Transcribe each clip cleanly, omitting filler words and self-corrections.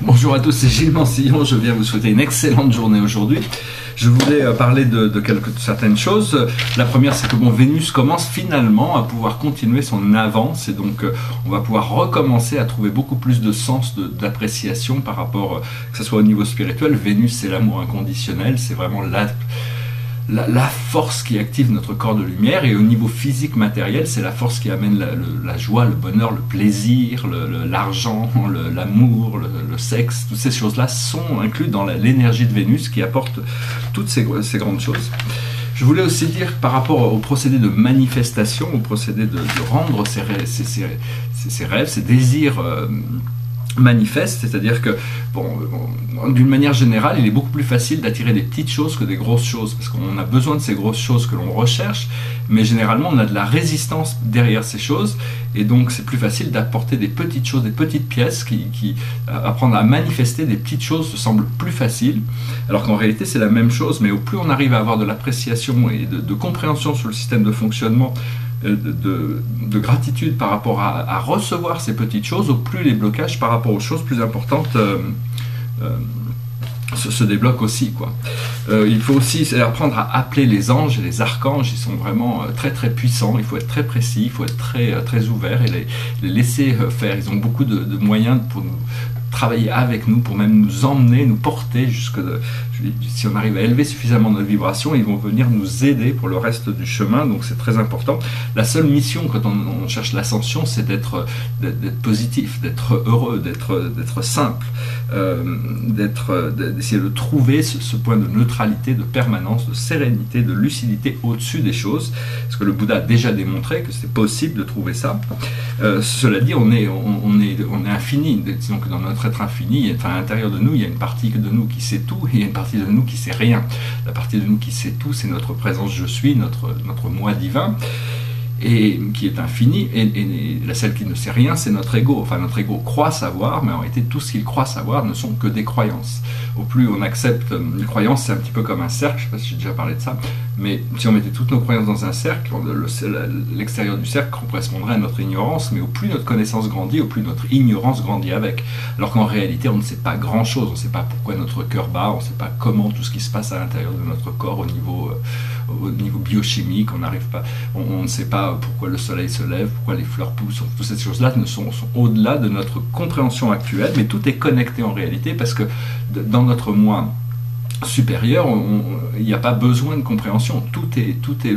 Bonjour à tous, c'est Gilles Mansillon, je viens vous souhaiter une excellente journée aujourd'hui. Je voulais parler de certaines choses. La première, c'est que Vénus commence finalement à pouvoir continuer son avance et donc on va pouvoir recommencer à trouver beaucoup plus de sens d'appréciation par rapport, que ce soit au niveau spirituel. Vénus, c'est l'amour inconditionnel, c'est vraiment la force qui active notre corps de lumière, et au niveau physique matériel, c'est la force qui amène la joie, le bonheur, le plaisir, l'argent, l'amour, le sexe. Toutes ces choses-là sont incluses dans l'énergie de Vénus qui apporte toutes ces grandes choses. Je voulais aussi dire par rapport au procédé de manifestation, au procédé de rendre ses rêves, ses désirs manifeste, c'est-à-dire que d'une manière générale, il est beaucoup plus facile d'attirer des petites choses que des grosses choses, parce qu'on a besoin de ces grosses choses que l'on recherche, mais généralement on a de la résistance derrière ces choses, et donc c'est plus facile d'apporter des petites choses, des petites pièces apprendre à manifester des petites choses se semble plus facile, alors qu'en réalité c'est la même chose, mais au plus on arrive à avoir de l'appréciation et de compréhension sur le système de fonctionnement, de gratitude par rapport à recevoir ces petites choses, au plus les blocages par rapport aux choses plus importantes se débloquent aussi, quoi. Il faut aussi apprendre à appeler les anges et les archanges. Ils sont vraiment très très puissants, il faut être très précis, il faut être très ouvert et les laisser faire. Ils ont beaucoup de moyens pour nous travailler avec nous, pour même nous emmener, nous porter si on arrive à élever suffisamment notre vibration, ils vont venir nous aider pour le reste du chemin, donc c'est très important. La seule mission quand on cherche l'ascension, c'est d'être positif, d'être heureux, d'être simple, d'essayer de trouver ce point de neutralité, de permanence, de sérénité, de lucidité au-dessus des choses, parce que le Bouddha a déjà démontré que c'est possible de trouver ça. Cela dit, on est infini, disons que dans notre être infini, à l'intérieur de nous, il y a une partie de nous qui sait tout, et il y a une partie de nous qui sait rien. La partie de nous qui sait tout, c'est notre présence je suis, notre moi divin, et qui est infini, et celle qui ne sait rien, c'est notre ego. Enfin, notre ego croit savoir, mais en réalité, tout ce qu'il croit savoir ne sont que des croyances. Au plus on accepte une croyance, c'est un petit peu comme un cercle, je ne sais pas si j'ai déjà parlé de ça, mais si on mettait toutes nos croyances dans un cercle, l'extérieur du cercle correspondrait à notre ignorance, mais au plus notre connaissance grandit, au plus notre ignorance grandit avec. Alors qu'en réalité, on ne sait pas grand-chose, on ne sait pas pourquoi notre cœur bat, on ne sait pas comment tout ce qui se passe à l'intérieur de notre corps au niveau biochimique, on ne sait pas pourquoi le soleil se lève, pourquoi les fleurs poussent. Toutes ces choses-là sont au-delà de notre compréhension actuelle, mais tout est connecté en réalité, parce que dans notre moi supérieur, il n'y a pas besoin de compréhension, tout est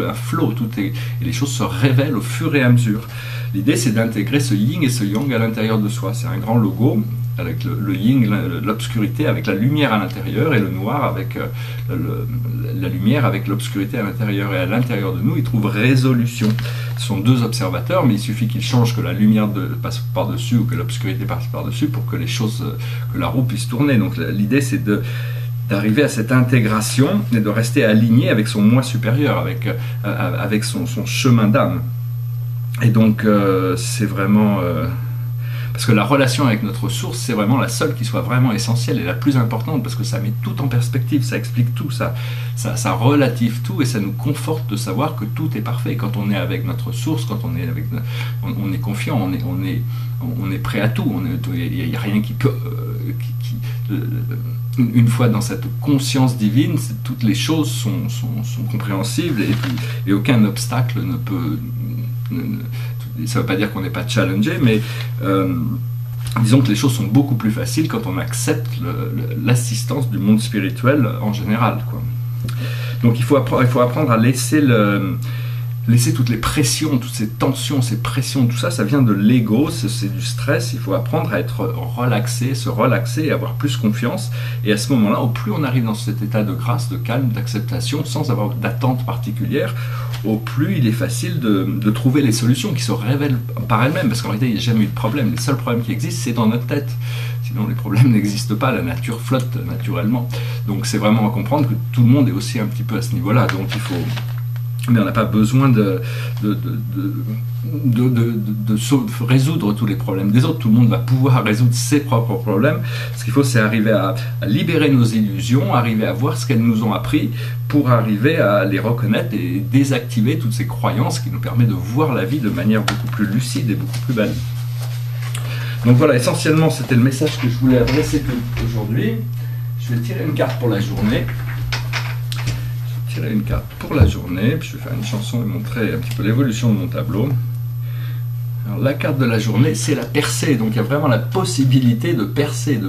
un flow, et les choses se révèlent au fur et à mesure. L'idée, c'est d'intégrer ce yin et ce yang à l'intérieur de soi. C'est un grand logo avec le yin, l'obscurité avec la lumière à l'intérieur, et le noir avec la lumière avec l'obscurité à l'intérieur. Et à l'intérieur de nous, il trouve résolution. Ce sont deux observateurs, mais il suffit qu'ils changent, que la lumière passe par-dessus ou que l'obscurité passe par-dessus pour que que la roue puisse tourner. Donc l'idée, c'est d'arriver à cette intégration et de rester aligné avec son moi supérieur, avec son chemin d'âme. Et donc c'est vraiment parce que la relation avec notre source, c'est vraiment la seule qui soit vraiment essentielle et la plus importante, parce que ça met tout en perspective, ça explique tout, ça relative tout, et ça nous conforte de savoir que tout est parfait. Quand on est avec notre source, quand on est confiant, on est prêt à tout, il n'y a rien qui peut... une fois dans cette conscience divine, toutes les choses sont compréhensibles, et aucun obstacle ne peut... Ça ne veut pas dire qu'on n'est pas challengé, mais disons que les choses sont beaucoup plus faciles quand on accepte l'assistance du monde spirituel en général, quoi. Donc il faut apprendre à laisser toutes les pressions, toutes ces tensions, ces pressions, tout ça, ça vient de l'ego, c'est du stress. Il faut apprendre à être relaxé, se relaxer et avoir plus confiance. Et à ce moment-là, au plus on arrive dans cet état de grâce, de calme, d'acceptation, sans avoir d'attente particulière, au plus il est facile de trouver les solutions qui se révèlent par elles-mêmes. Parce qu'en réalité, il n'y a jamais eu de problème. Les seuls problèmes qui existent, c'est dans notre tête. Sinon, les problèmes n'existent pas. La nature flotte naturellement. Donc c'est vraiment à comprendre que tout le monde est aussi un petit peu à ce niveau-là. Donc il faut... Mais on n'a pas besoin de résoudre tous les problèmes des autres. Tout le monde va pouvoir résoudre ses propres problèmes. Ce qu'il faut, c'est arriver à libérer nos illusions, arriver à voir ce qu'elles nous ont appris, pour arriver à les reconnaître et désactiver toutes ces croyances qui nous permettent de voir la vie de manière beaucoup plus lucide et beaucoup plus belle. Donc voilà, essentiellement, c'était le message que je voulais adresser aujourd'hui. Je vais tirer une carte pour la journée. Je vais tirer une carte pour la journée, puis je vais faire une chanson et montrer un petit peu l'évolution de mon tableau. Alors, la carte de la journée, c'est la percée, donc il y a vraiment la possibilité de percer,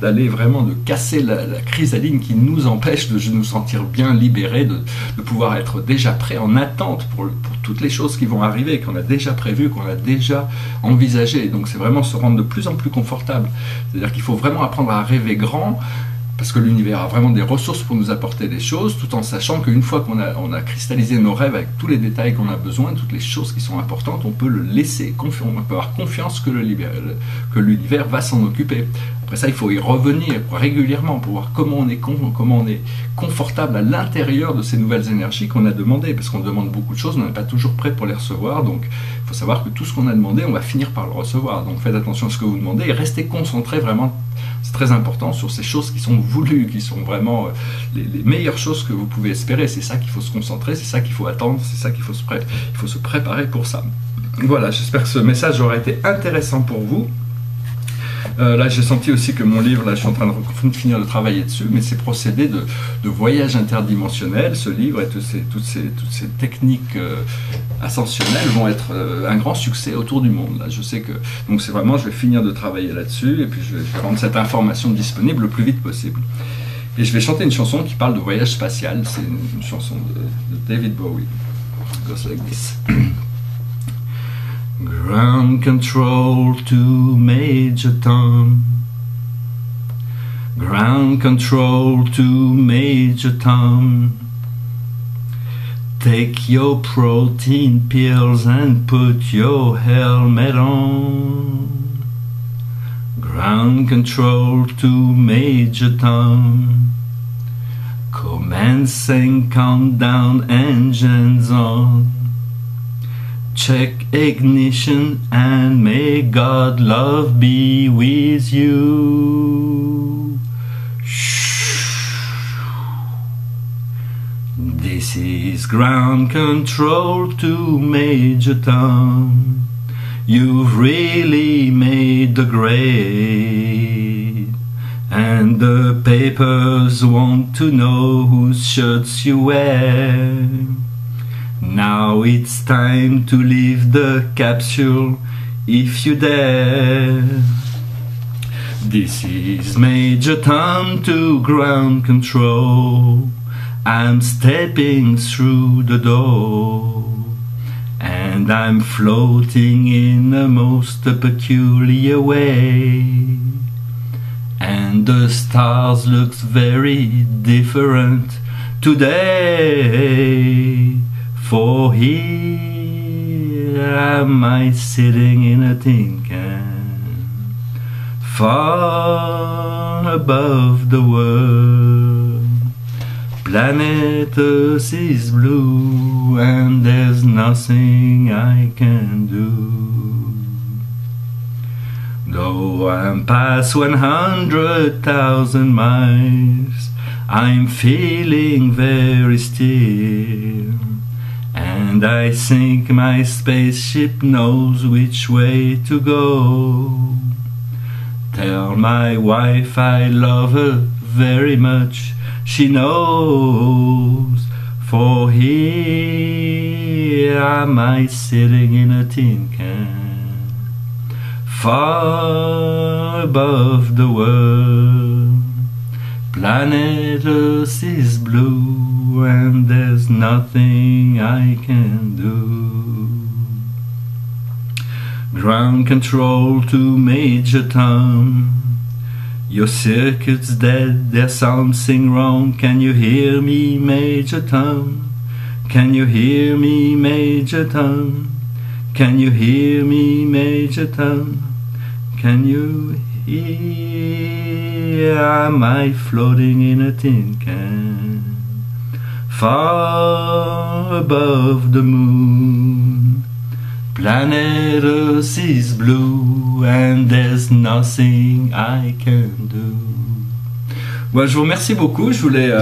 d'aller vraiment, de casser la chrysalide qui nous empêche de nous sentir bien libérés, de pouvoir être déjà prêts, en attente pour toutes les choses qui vont arriver, qu'on a déjà prévues, qu'on a déjà envisagées. Donc c'est vraiment se rendre de plus en plus confortable. C'est-à-dire qu'il faut vraiment apprendre à rêver grand, parce que l'univers a vraiment des ressources pour nous apporter des choses, tout en sachant qu'une fois qu'on a cristallisé nos rêves avec tous les détails qu'on a besoin, toutes les choses qui sont importantes, on peut le laisser, on peut avoir confiance que l'univers va s'en occuper. Après ça, il faut y revenir régulièrement pour voir comment on est confortable à l'intérieur de ces nouvelles énergies qu'on a demandées, parce qu'on demande beaucoup de choses, on n'est pas toujours prêt pour les recevoir, donc il faut savoir que tout ce qu'on a demandé, on va finir par le recevoir. Donc faites attention à ce que vous demandez et restez concentrés vraiment, c'est très important, sur ces choses qui sont voulues, qui sont vraiment les meilleures choses que vous pouvez espérer. C'est ça qu'il faut se concentrer, c'est ça qu'il faut attendre, c'est ça qu'il faut se préparer pour ça. Voilà, j'espère que ce message aura été intéressant pour vous. Là, j'ai senti aussi que mon livre, là, je suis en train de finir de travailler dessus, mais ces procédés de voyage interdimensionnel, ce livre et toutes ces techniques ascensionnelles vont être un grand succès autour du monde. Là, je sais que, donc c'est vraiment, je vais finir de travailler là-dessus, et puis je vais rendre cette information disponible le plus vite possible. Et je vais chanter une chanson qui parle de voyage spatial. C'est une chanson de David Bowie. It goes like this. Ground control to Major Tom. Ground control to Major Tom. Take your protein pills and put your helmet on. Ground control to Major Tom. Commencing countdown, engines on. Check ignition and may God love be with you. This is ground control to Major Tom. You've really made the grade, and the papers want to know whose shirts you wear. Now it's time to leave the capsule if you dare. This is Major Tom to ground control. I'm stepping through the door, and I'm floating in a most peculiar way. And the stars look very different today. For here am I sitting in a tin can, far above the world. Planet Earth is blue and there's nothing I can do. Though I'm past 100,000 miles, I'm feeling very still. And I think my spaceship knows which way to go. Tell my wife I love her very much, she knows. For here am I sitting in a tin can, far above the world. Planet Earth is blue and there's nothing I can do. Ground control to Major Tom. Your circuit's dead, there's something wrong. Can you hear me, Major Tom? Can you hear me, Major Tom? Can you hear me, Major Tom? Can you hear? Am I floating in a tin can, far above the moon? Planet Earth is blue and there's nothing I can do. Moi, je vous remercie beaucoup. Je voulais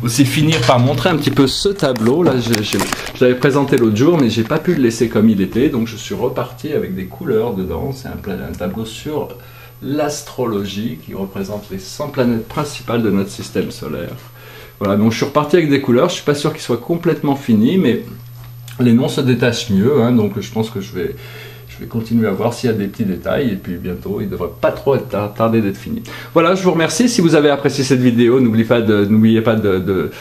aussi finir par montrer un petit peu ce tableau. Là, je l'avais présenté l'autre jour, mais j'ai pas pu le laisser comme il était. Donc, je suis reparti avec des couleurs dedans. C'est un tableau sur l'astrologie qui représente les 100 planètes principales de notre système solaire. Voilà, donc je suis reparti avec des couleurs. Je suis pas sûr qu'ils soient complètement finis, mais les noms se détachent mieux. Hein, donc, je pense que je vais continuer à voir s'il y a des petits détails et puis bientôt il ne devrait pas trop tarder d'être fini. Voilà, je vous remercie. Si vous avez apprécié cette vidéo, n'oubliez pas de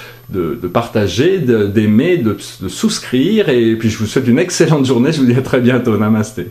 partager, d'aimer, de souscrire et puis je vous souhaite une excellente journée. Je vous dis à très bientôt. Namasté.